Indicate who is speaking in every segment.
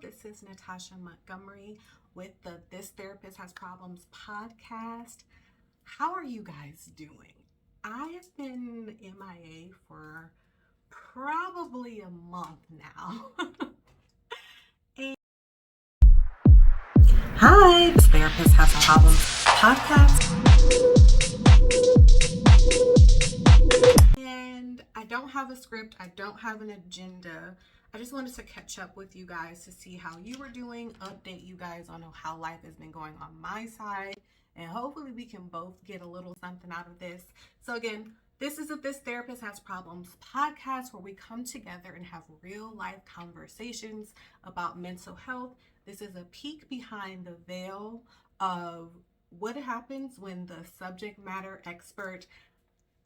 Speaker 1: This is Natasha Montgomery with the This Therapist Has Problems podcast. How are you guys doing? I have been MIA for probably a month now. Hi, This Therapist Has Problems podcast. And I don't have a script. I don't have an agenda. I just wanted to catch up with you guys to see how you were doing, update you guys on how life has been going on my side, and hopefully we can both get a little something out of this. So again, this is a This Therapist Has Problems podcast where we come together and have real life conversations about mental health. This is a peek behind the veil of what happens when the subject matter expert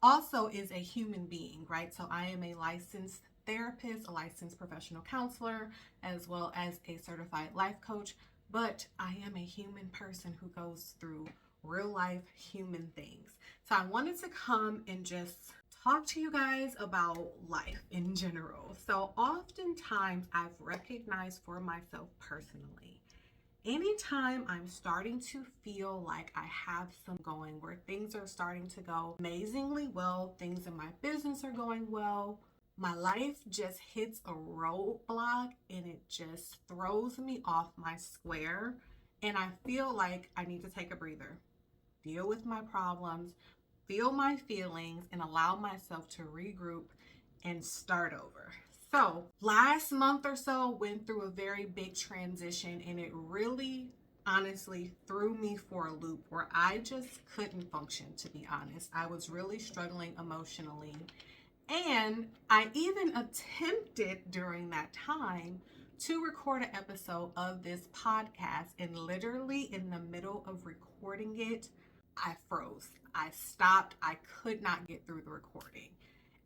Speaker 1: also is a human being, right? So I am a licensed therapist, a licensed professional counselor, as well as a certified life coach, but I am a human person who goes through real life human things. So I wanted to come and just talk to you guys about life in general. So oftentimes I've recognized for myself personally, anytime I'm starting to feel like I have some going where things are starting to go amazingly well, things in my business are going well, my life just hits a roadblock and it just throws me off my square. And I feel like I need to take a breather, deal with my problems, feel my feelings, and allow myself to regroup and start over. So last month or so went through a very big transition, and it really honestly threw me for a loop where I just couldn't function, to be honest. I was really struggling emotionally. And I even attempted during that time to record an episode of this podcast, and literally in the middle of recording it, I froze. I stopped. I could not get through the recording.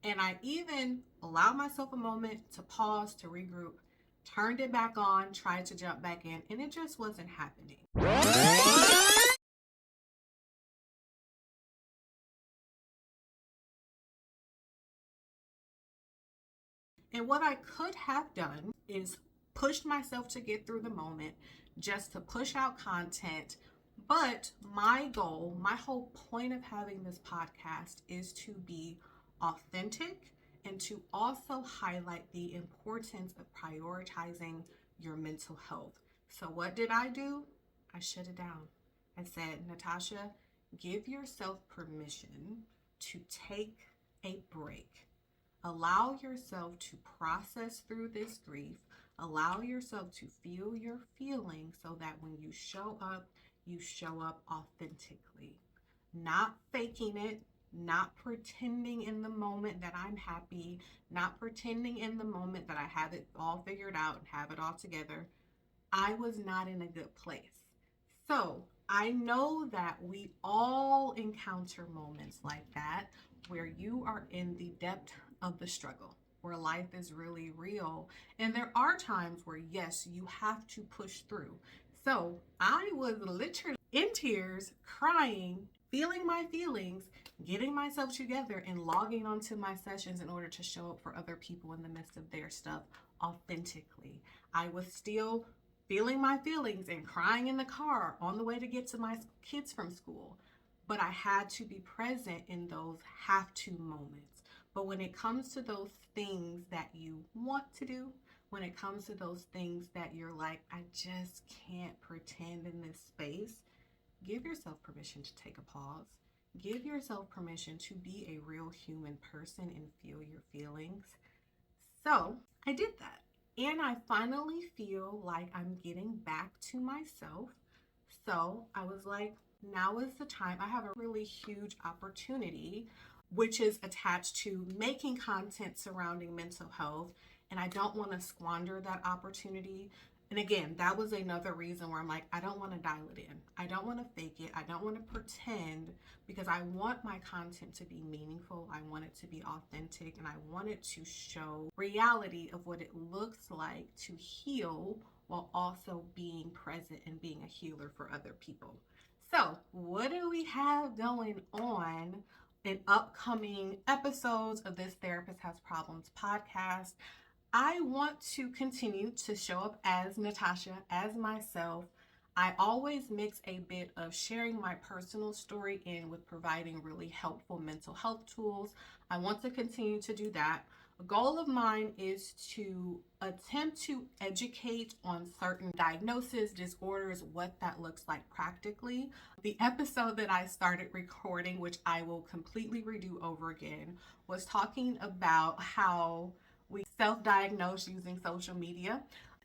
Speaker 1: And I even allowed myself a moment to pause, to regroup, turned it back on, tried to jump back in, and it just wasn't happening. And what I could have done is pushed myself to get through the moment, just to push out content. But my goal, my whole point of having this podcast is to be authentic and to also highlight the importance of prioritizing your mental health. So what did I do? I shut it down. I said, Natasha, give yourself permission to take a break. Allow yourself to process through this grief. Allow yourself to feel your feelings so that when you show up authentically. Not faking it, not pretending in the moment that I'm happy, not pretending in the moment that I have it all figured out and have it all together. I was not in a good place. So I know that we all encounter moments like that where you are in the depth of the struggle, where life is really real. And there are times where, yes, you have to push through. So I was literally in tears, crying, feeling my feelings, getting myself together, and logging onto my sessions in order to show up for other people in the midst of their stuff authentically. I was still feeling my feelings and crying in the car on the way to get to my kids from school. But I had to be present in those have to moments. But when it comes to those things that you want to do, when it comes to those things that you're like, I just can't pretend in this space, give yourself permission to take a pause. Give yourself permission to be a real human person and feel your feelings. So I did that. And I finally feel like I'm getting back to myself. So I was like, now is the time. I have a really huge opportunity, which is attached to making content surrounding mental health. And I don't want to squander that opportunity. And again, that was another reason where I'm like, I don't want to dial it in. I don't want to fake it. I don't want to pretend, because I want my content to be meaningful. I want it to be authentic, and I want it to show reality of what it looks like to heal while also being present and being a healer for other people. So what do we have going on in upcoming episodes of This Therapist Has Problems podcast? I want to continue to show up as Natasha, as myself. I always mix a bit of sharing my personal story in with providing really helpful mental health tools. I want to continue to do that. A goal of mine is to attempt to educate on certain diagnoses, disorders, what that looks like practically. The episode that I started recording, which I will completely redo over again, was talking about how we self-diagnose using social media.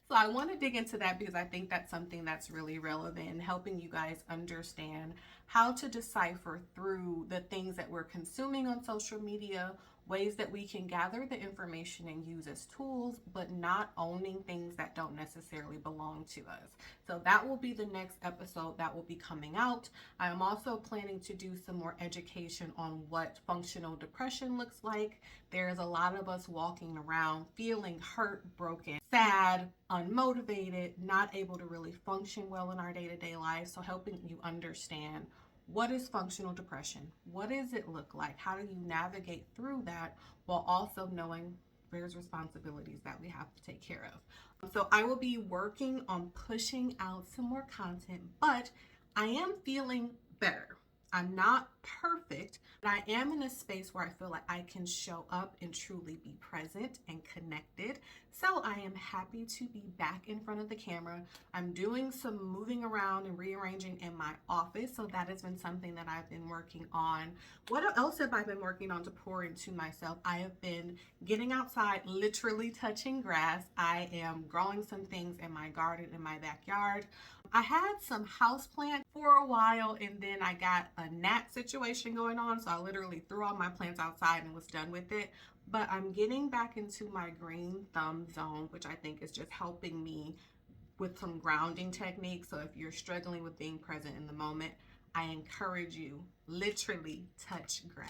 Speaker 1: So I want to dig into that because I think that's something that's really relevant in helping you guys understand how to decipher through the things that we're consuming on social media, ways that we can gather the information and use as tools, but not owning things that don't necessarily belong to us. So that will be the next episode that will be coming out. I am also planning to do some more education on what functional depression looks like. There's a lot of us walking around feeling hurt, broken, sad, unmotivated, not able to really function well in our day-to-day life. So helping you understand, what is functional depression? What does it look like? How do you navigate through that while also knowing there's responsibilities that we have to take care of? So I will be working on pushing out some more content, but I am feeling better. I'm not perfect, but I am in a space where I feel like I can show up and truly be present and connected. So I am happy to be back in front of the camera. I'm doing some moving around and rearranging in my office. So that has been something that I've been working on. What else have I been working on to pour into myself? I have been getting outside, literally touching grass. I am growing some things in my garden, in my backyard. I had some house plants for a while, and then I got a gnat situation going on, so I literally threw all my plants outside and was done with it. But I'm getting back into my green thumb zone, which I think is just helping me with some grounding techniques. So if you're struggling with being present in the moment, I encourage you, literally touch grass.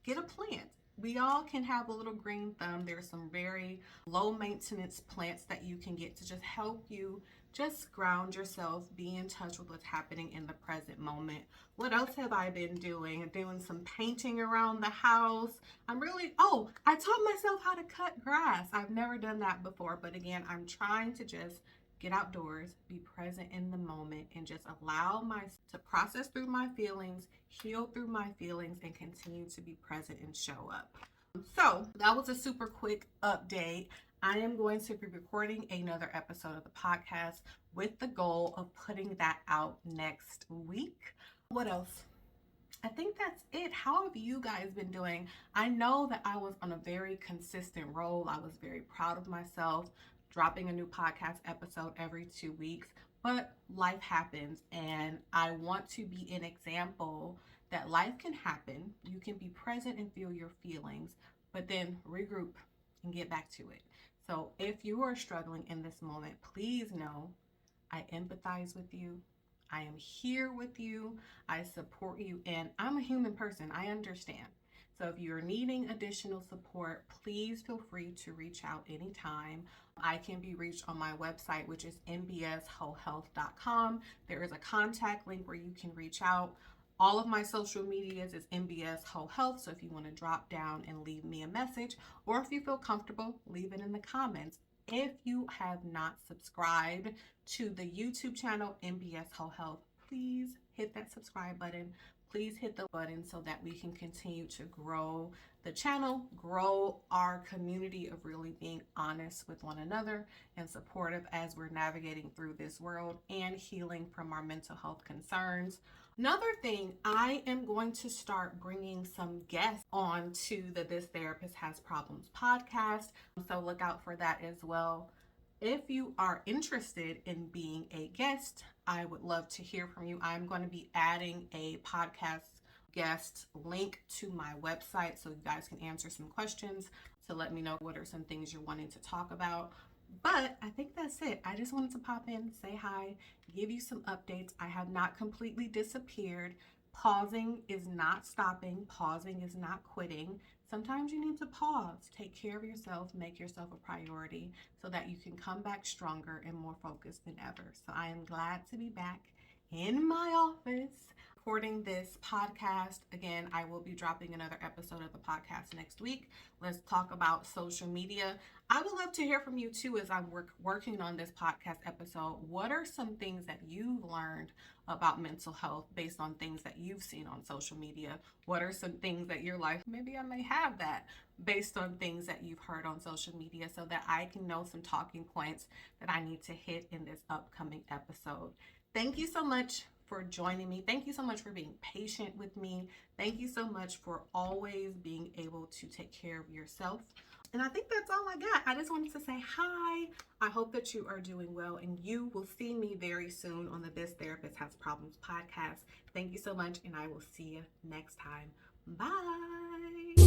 Speaker 1: Get a plant. We all can have a little green thumb. There's some very low maintenance plants that you can get to just help you just ground yourself, be in touch with what's happening in the present moment. What else have I been doing? I'm doing some painting around the house. I taught myself how to cut grass. I've never done that before, but again, I'm trying to just get outdoors, be present in the moment, and just allow myself to process through my feelings, heal through my feelings, and continue to be present and show up. So that was a super quick update. I am going to be recording another episode of the podcast with the goal of putting that out next week. What else? I think that's it. How have you guys been doing? I know that I was on a very consistent roll. I was very proud of myself, dropping a new podcast episode every 2 weeks, but life happens, and I want to be an example that life can happen. You can be present and feel your feelings, but then regroup and get back to it. So if you are struggling in this moment, please know I empathize with you. I am here with you. I support you, and I'm a human person. I understand. So if you're needing additional support, please feel free to reach out anytime. I can be reached on my website, which is mbswholehealth.com. There is a contact link where you can reach out. All of my social medias is M.B.S. Whole Health. So if you want to drop down and leave me a message, or if you feel comfortable, leave it in the comments. If you have not subscribed to the YouTube channel, M.B.S. Whole Health, please hit that subscribe button. Please hit the button so that we can continue to grow the channel, grow our community of really being honest with one another and supportive as we're navigating through this world and healing from our mental health concerns. Another thing, I am going to start bringing some guests on to the This Therapist Has Problems podcast. So look out for that as well. If you are interested in being a guest, I would love to hear from you. I'm going to be adding a podcast guest link to my website so you guys can answer some questions to let me know what are some things you're wanting to talk about. But I think that's it. I just wanted to pop in, say hi, give you some updates. I have not completely disappeared. Pausing is not stopping. Pausing is not quitting. Sometimes you need to pause, take care of yourself, make yourself a priority so that you can come back stronger and more focused than ever. So I am glad to be back in my office. recording this podcast. Again, I will be dropping another episode of the podcast next week. Let's talk about social media. I would love to hear from you too as I'm working on this podcast episode. What are some things that you've learned about mental health based on things that you've seen on social media? What are some things that you're like, maybe I may have that, based on things that you've heard on social media, so that I can know some talking points that I need to hit in this upcoming episode. Thank you so much for joining me. Thank you so much for being patient with me. Thank you so much for always being able to take care of yourself. And I think that's all I got. I just wanted to say hi. I hope that you are doing well, and you will see me very soon on the This Therapist Has Problems podcast. Thank you so much, and I will see you next time. Bye.